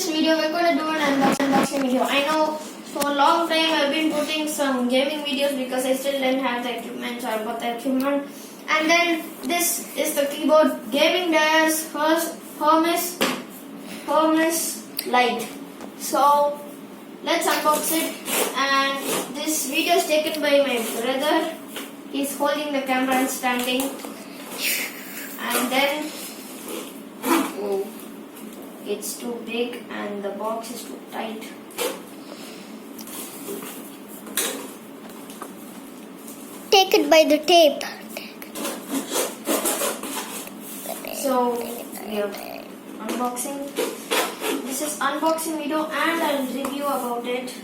video we're going to do an unboxing video. I know for a long time I've been putting some gaming videos because I still didn't have the equipment, so I bought the equipment. And then this is the keyboard, Gamdias Hermes Light. So let's unbox it. And this video is taken by my brother. He's holding the camera and standing. And then it's too big and the box is too tight. Take it by the tape. So we are unboxing. This is unboxing video and I'll review about it.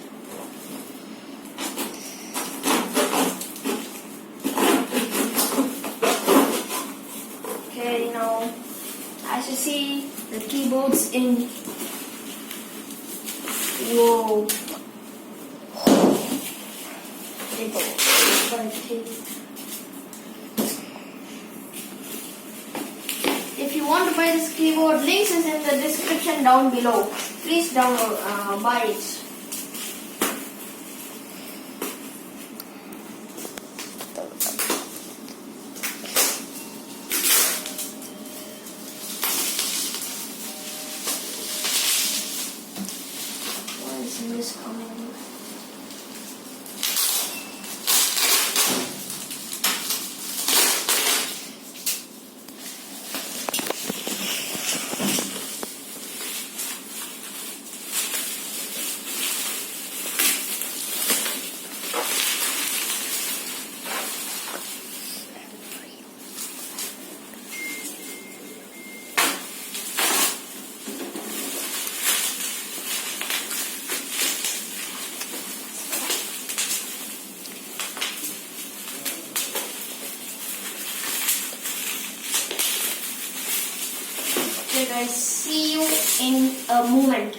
Okay, now as you see, the keyboard's in. Whoa. If you want to buy this keyboard, links is in the description down below. Please download, buy it. What is this coming? Okay guys, see you in a moment.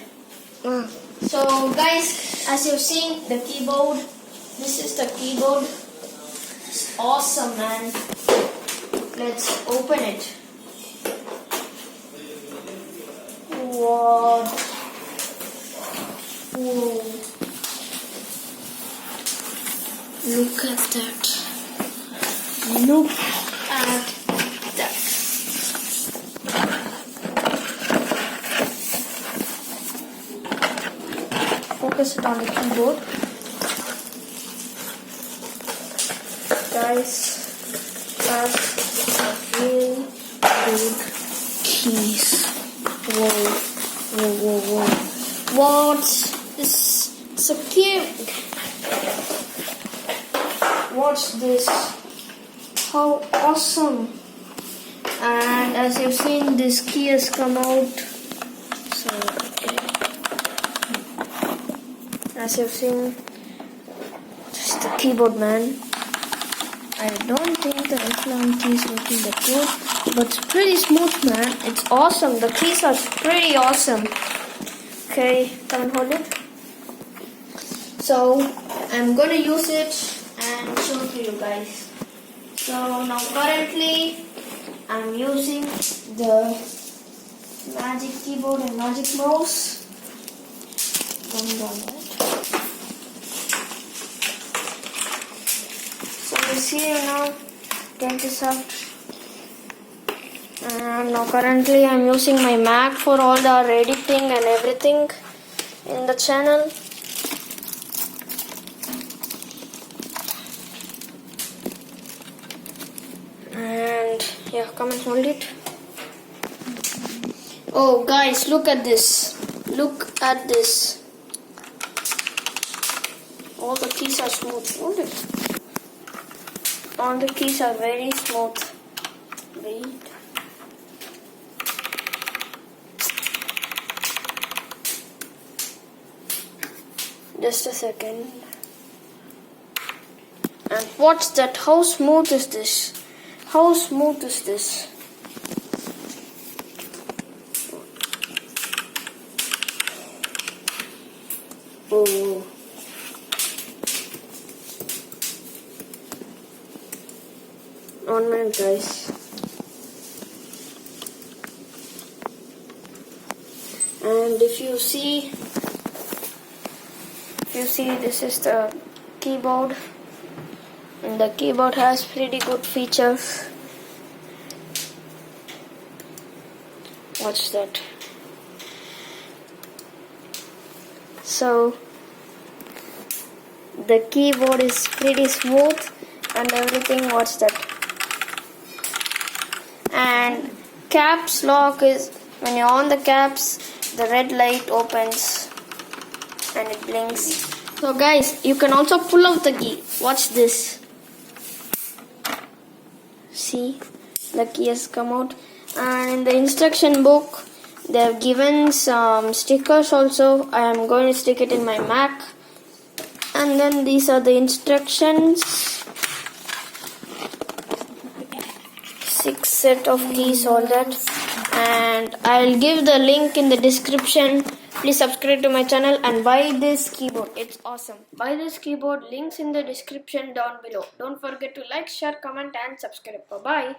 So guys, as you've seen the keyboard, this is the keyboard. It's awesome, man. Let's open it. What? Whoa. Look at that. Look at that. Focus it on the keyboard. Guys, that's a really good keys. Whoa. What's this? It's a key. What's this? How awesome. And as you've seen, this key has come out. So, as you've seen, just the keyboard, man. I don't think the F9 key is working that good, but it's pretty smooth, man. It's awesome. The keys are pretty awesome. Okay, come and hold it. So I'm gonna use it and show it to you guys. So now currently I'm using the Magic Keyboard and Magic Mouse. Going down that. So you see now, get this out. And now currently I'm using my Mac for all the editing and everything in the channel. And yeah, come and hold it. Oh guys, look at this. Look at this. All the keys are smooth. Hold it. All the keys are very smooth. Wait. Just a second. And what's that? How smooth is this? How smooth is this? Oh. 1 minute, guys. And And if you see, this is the keyboard, and the keyboard has pretty good features. Watch that. So the keyboard is pretty smooth and everything. Watch that. And caps lock is when you're on the caps, the red light opens and it blinks. So guys, you can also pull out the key. Watch this. See, the key has come out. And in the instruction book, they have given some stickers also. I am going to stick it in my Mac. And then these are the instructions. 6 set of keys, all that. And I'll give the link in the description. Please subscribe to my channel and buy this keyboard. It's awesome. Buy this keyboard. Links in the description down below. Don't forget to like, share, comment and subscribe. Bye-bye.